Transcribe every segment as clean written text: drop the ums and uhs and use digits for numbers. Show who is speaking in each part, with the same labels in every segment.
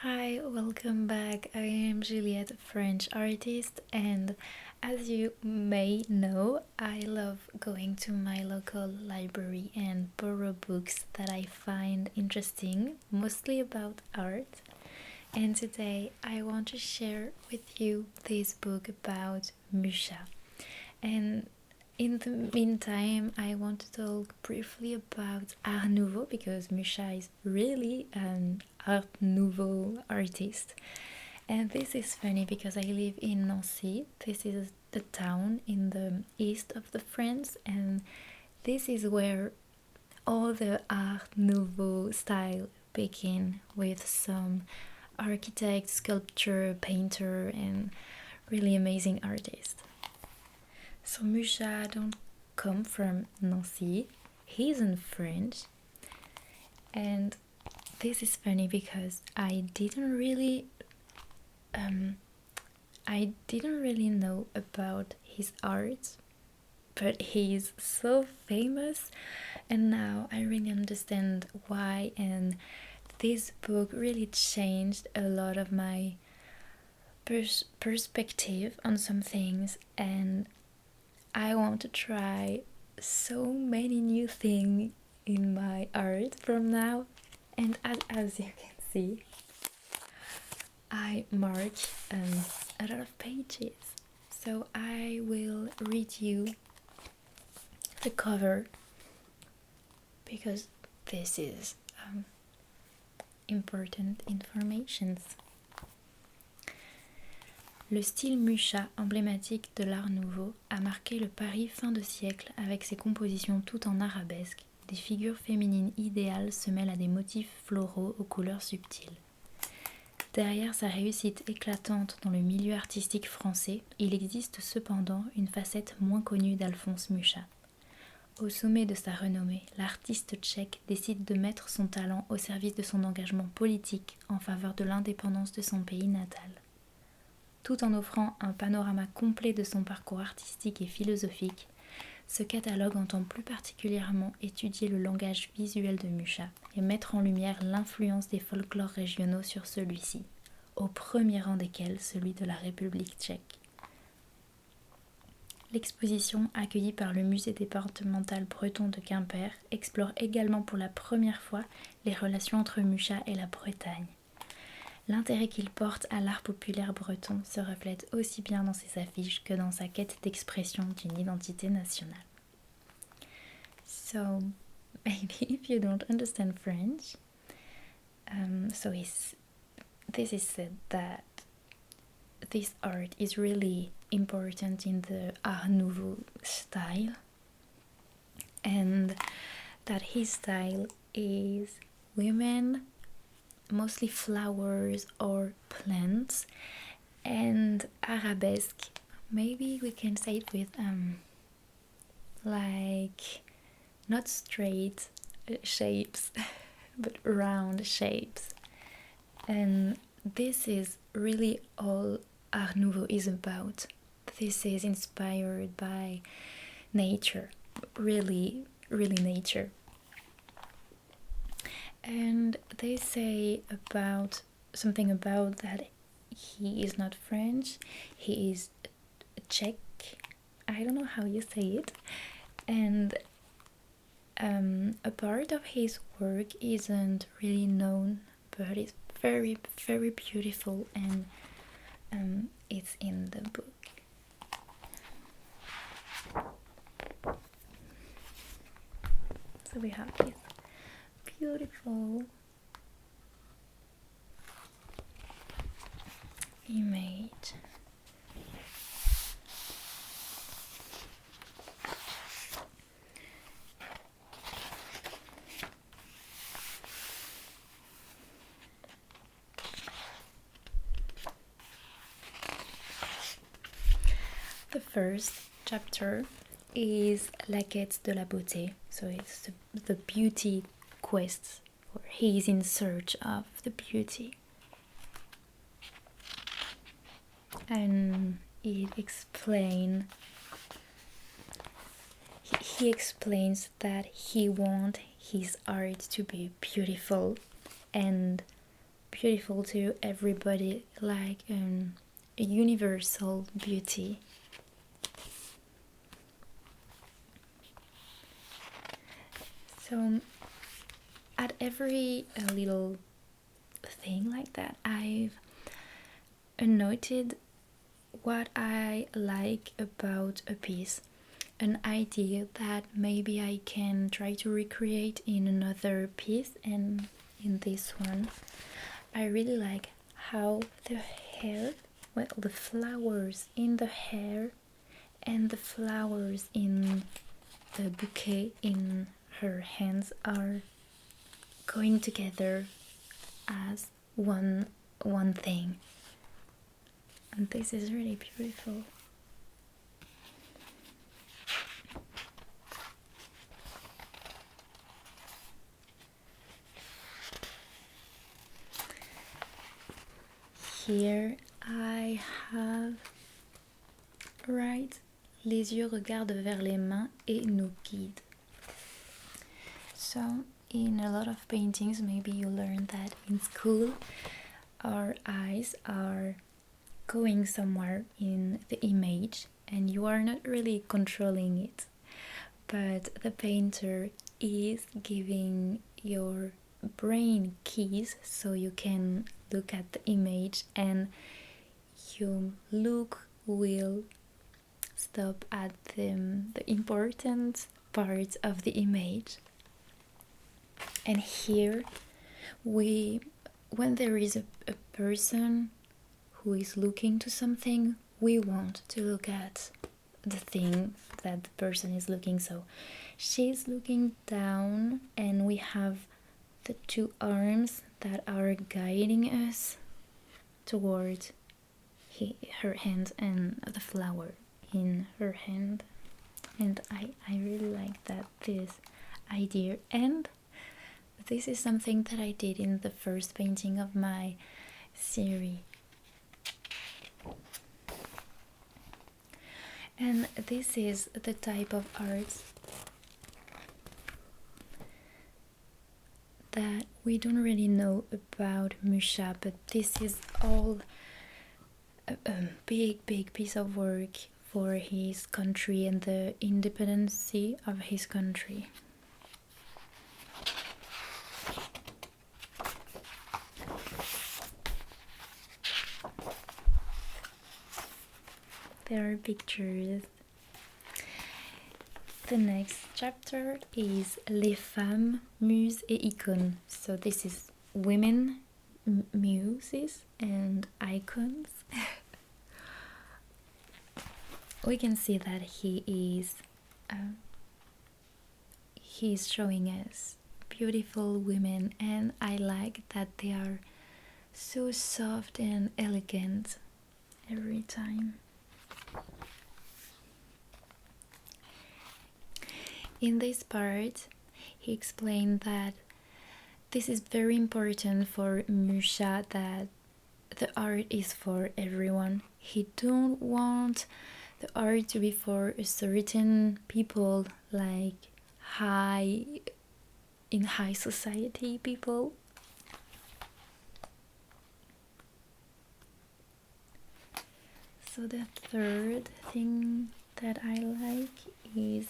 Speaker 1: Hi, welcome back. I am Juliette, French artist, and as you may know, I love going to my local library and borrow books that I find interesting, mostly about art. And today I want to share with you this book about Mucha. And in the meantime, I want to talk briefly about Art Nouveau because Mucha is really an Art Nouveau artist. And this is funny because I live in Nancy. This is the town in the east of the France, and this is where all the Art Nouveau style begin with some architect, sculptor, painter, and really amazing artists. So Mucha don't come from Nancy. He's in French. And this is funny because I didn't really know about his art, but he's so famous and now I really understand why, and this book really changed a lot of my perspective on some things, and I want to try so many new things in my art from now. And as you can see, I mark a lot of pages. So I will read you the cover because this is important information. Le style Mucha, emblématique de l'Art Nouveau, a marqué le Paris fin de siècle avec ses compositions toutes en arabesque. Des figures féminines idéales se mêlent à des motifs floraux aux couleurs subtiles. Derrière sa réussite éclatante dans le milieu artistique français, il existe cependant une facette moins connue d'Alphonse Mucha. Au sommet de sa renommée, l'artiste tchèque décide de mettre son talent au service de son engagement politique en faveur de l'indépendance de son pays natal. Tout en offrant un panorama complet de son parcours artistique et philosophique, ce catalogue entend plus particulièrement étudier le langage visuel de Mucha et mettre en lumière l'influence des folklores régionaux sur celui-ci, au premier rang desquels celui de la République tchèque. L'exposition, accueillie par le musée départemental breton de Quimper, explore également pour la première fois les relations entre Mucha et la Bretagne. L'intérêt qu'il porte à l'art populaire breton se reflète aussi bien dans ses affiches que dans sa quête d'expression d'une identité nationale. So, maybe if you don't understand French, this is said that this art is really important in the Art Nouveau style, and that his style is women, mostly flowers or plants, and arabesque. Maybe we can say it with like not straight shapes but round shapes, and this is really all Art Nouveau is about. This is inspired by nature, really nature. And they say about something about that he is not French, he is Czech, I don't know how you say it, and a part of his work isn't really known, but it's very beautiful, and it's in the book. So we have this beautiful image. The first chapter is La quête de la beauté, so it's the beauty quest, or he is in search of the beauty, and he explains that he wants his art to be beautiful and beautiful to everybody, like a universal beauty. So at every little thing like that, I've noted what I like about a piece, an idea that maybe I can try to recreate in another piece. And in this one, I really like how the hair, well, the flowers in the hair and the flowers in the bouquet in her hands are going together as one thing. And this is really beautiful. Here I have right, les yeux regardent vers les mains et nous guident. So in a lot of paintings, maybe you learn that in school our eyes are going somewhere in the image and you are not really controlling it, but the painter is giving your brain keys so you can look at the image and your look will stop at the important parts of the image. And here when there is a person who is looking to something, we want to look at the thing that the person is looking. So she's looking down and we have the two arms that are guiding us toward her hand and the flower in her hand. And I really like this idea. And this is something that I did in the first painting of my series. And this is the type of art that we don't really know about Mucha, but this is all a big piece of work for his country and the independence of his country. There are pictures. The next chapter is Les femmes, muses et icônes. So this is women, muses and icons. We can see that he's showing us beautiful women, and I like that they are so soft and elegant every time. In this part, he explained that this is very important for Mucha, that the art is for everyone. He don't want the art to be for a certain people, like in high society people. So the third thing that I like is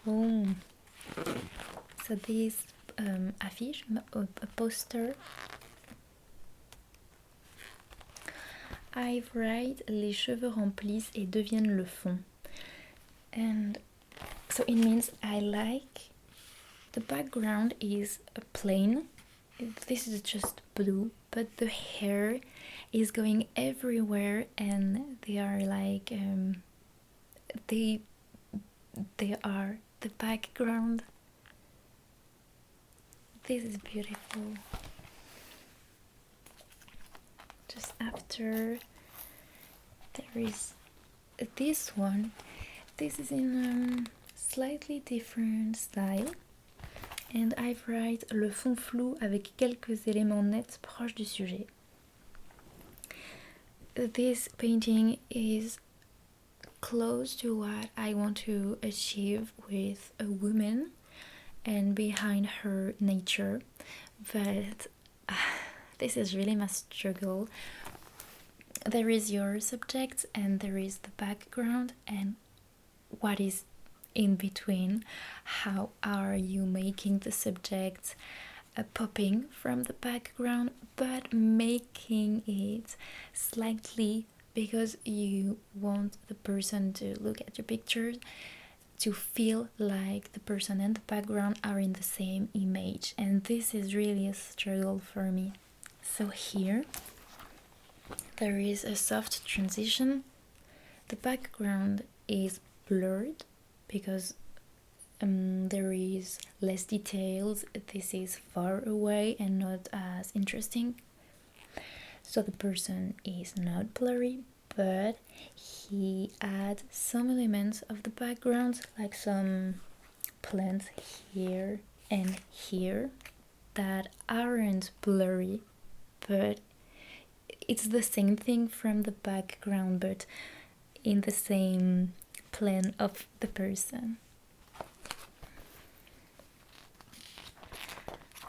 Speaker 1: so this affiche, a poster. I write les cheveux remplissent et deviennent le fond. And so it means I like the background is plain. This is just blue, but the hair is going everywhere and they are like they are the background. This is beautiful. Just after there is this one. This is in a slightly different style. And I write le fond flou avec quelques éléments nets proches du sujet. This painting is close to what I want to achieve with a woman and behind her nature, but This is really my struggle. There is your subject and there is the background, and what is in between. How are you making the subject popping from the background, but making it slightly, because you want the person to look at your pictures to feel like the person and the background are in the same image, and this is really a struggle for me. So here there is a soft transition. The background is blurred because there is less details. This is far away and not as interesting. So the person is not blurry, but he adds some elements of the background, like some plants here and here that aren't blurry, but it's the same thing from the background, but in the same plane of the person.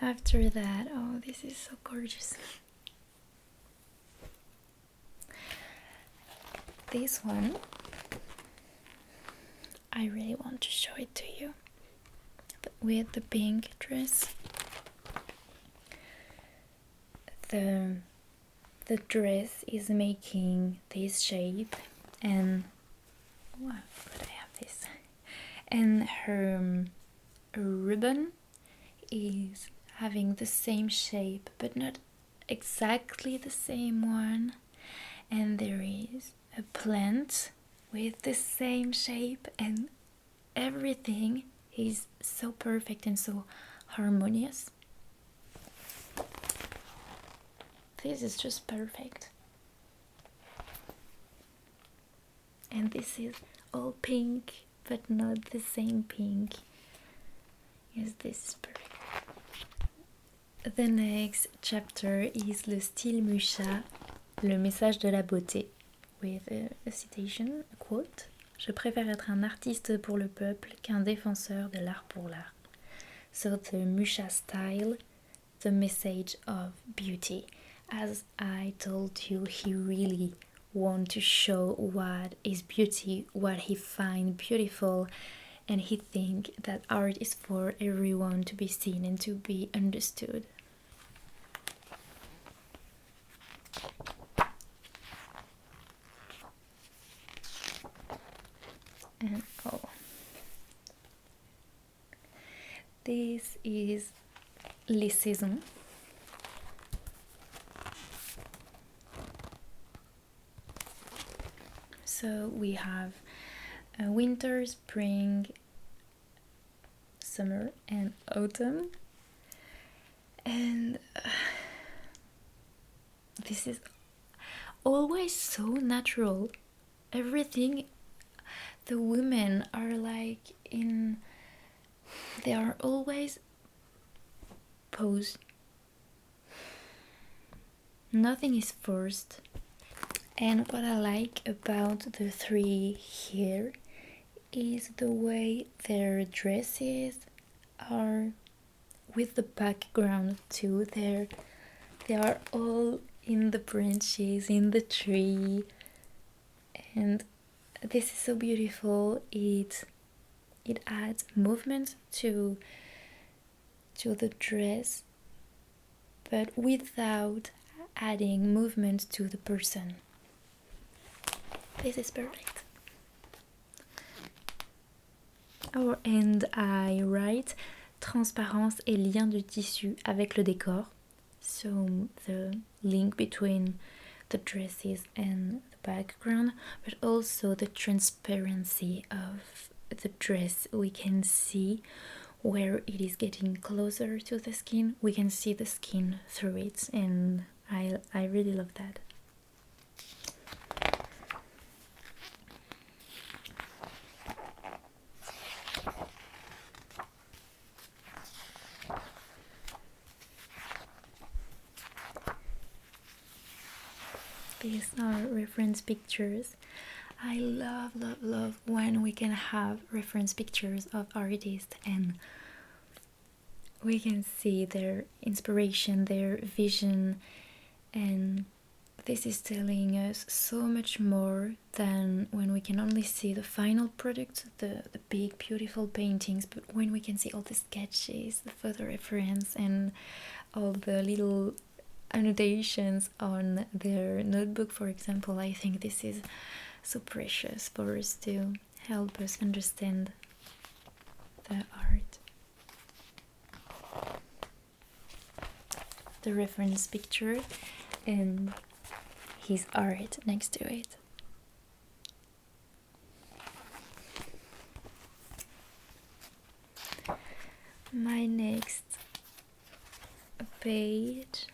Speaker 1: After that, oh, this is so gorgeous. This one, I really want to show it to you. With the pink dress. The dress is making this shape, and oh, but I have this. And her ribbon is having the same shape, but not exactly the same one. And there is a plant with the same shape, and everything is so perfect and so harmonious. This is just perfect. And this is all pink, but not the same pink. Yes, this is perfect. The next chapter is le style Mucha, le message de la beauté, with a citation, a quote. Je préfère être un artiste pour le peuple qu'un défenseur de l'art pour l'art. So the Mucha style, the message of beauty. As I told you, he really wants to show what is beauty, what he finds beautiful, and he thinks that art is for everyone to be seen and to be understood. And oh, this is les saisons. So we have winter, spring, summer, and autumn. And this is always so natural. Everything, the women are like they are always posed. Nothing is forced. And what I like about the three here is the way their dresses are with the background too. They are all in the branches, in the tree, and this is so beautiful. It adds movement to the dress, but without adding movement to the person. This is perfect. Oh, and I write transparence et lien de tissu avec le décor. So the link between the dresses and the background, but also the transparency of the dress. We can see where it is getting closer to the skin. We can see the skin through it, and I really love that. These are reference pictures. I love when we can have reference pictures of artists, and we can see their inspiration, their vision, and this is telling us so much more than when we can only see the final product, the big beautiful paintings, but when we can see all the sketches, the photo reference, and all the little annotations on their notebook, for example. I think this is so precious for us to help us understand the art. The reference picture and his art next to it. My next page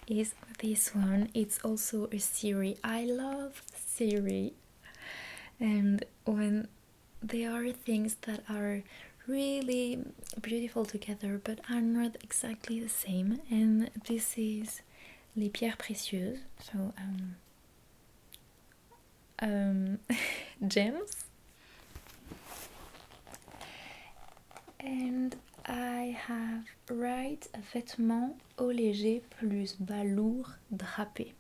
Speaker 1: is this one. It's also a series. I love series, and when there are things that are really beautiful together but are not exactly the same, and this is les pierres précieuses, so gems. And I have write vêtements haut léger plus bas lourd drapé.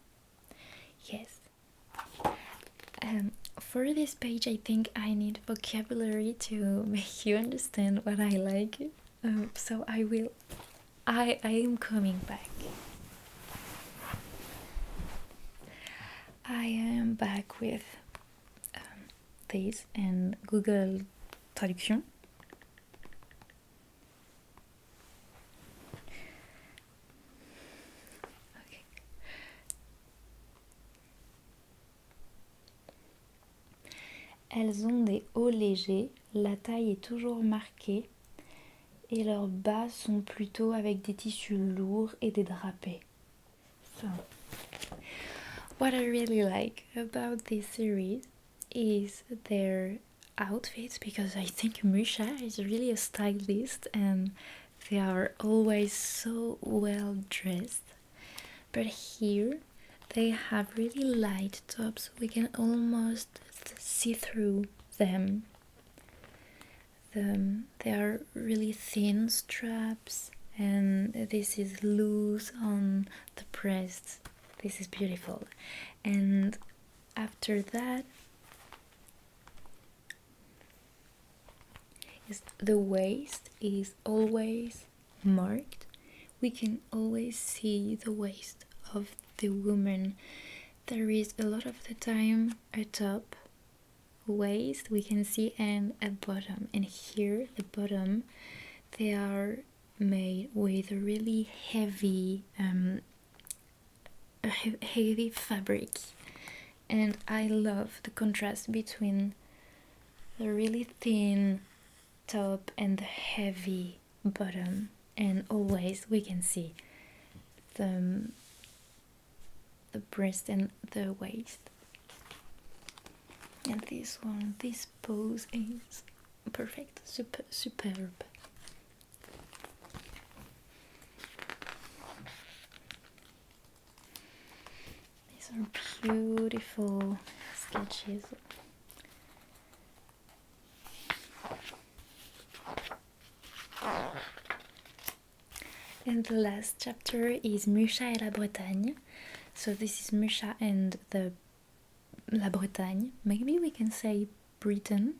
Speaker 1: Yes. For this page, I think I need vocabulary to make you understand what I like. So I am coming back. I am back with this and Google Traduction. Okay. Elles ont des hauts légers, la taille est toujours marquée et leurs bas sont plutôt avec des tissus lourds et des drapés. So, what I really like about this series is their outfits, because I think Mucha is really a stylist and they are always so well dressed. But here they have really light tops, we can almost see through them. They are really thin straps, and this is loose on the breasts. This is beautiful. And after that, the waist is always marked. We can always see the waist of the woman. There is a lot of the time a top waist we can see and a bottom, and here the bottom, they are made with a really heavy heavy fabric, and I love the contrast between the really thin top and the heavy bottom, and always we can see the breast and the waist. And this one, this pose is perfect, superb. These are beautiful sketches. And the last chapter is Mucha et la Bretagne. So this is Mucha and La Bretagne. Maybe we can say Britain.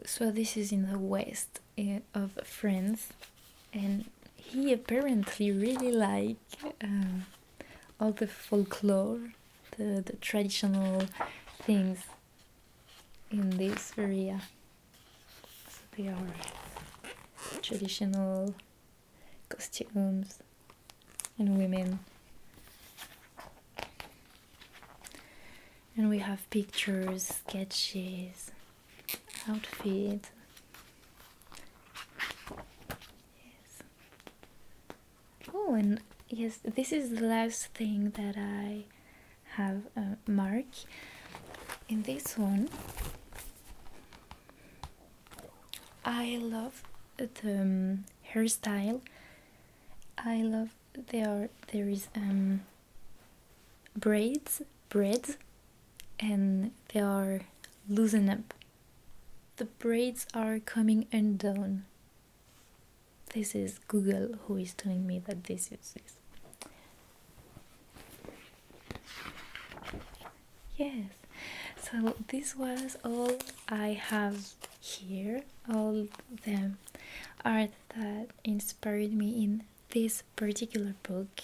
Speaker 1: So this is in the west of France, and he apparently really liked all the folklore, the traditional things in this area. So they are traditional costumes and women. And we have pictures, sketches, outfit. Yes. Oh, and yes, this is the last thing that I have marked. In this one, I love the hairstyle. I love there is braids, and they are loosened up. The braids are coming undone. This is Google who is telling me that this is this. Yes, so this was all I have here, all the art that inspired me in this particular book.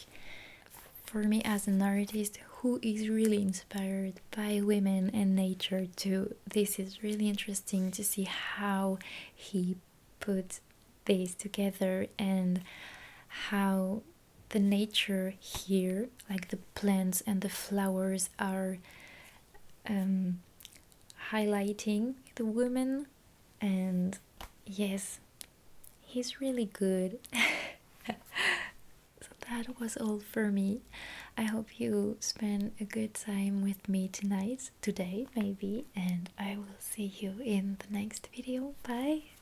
Speaker 1: For me, as an artist who is really inspired by women and nature too, this is really interesting to see how he put this together and how the nature here, like the plants and the flowers, are highlighting the woman. And yes, he's really good. So that was all for me. I hope you spend a good time with me today maybe, and I will see you in the next video. Bye.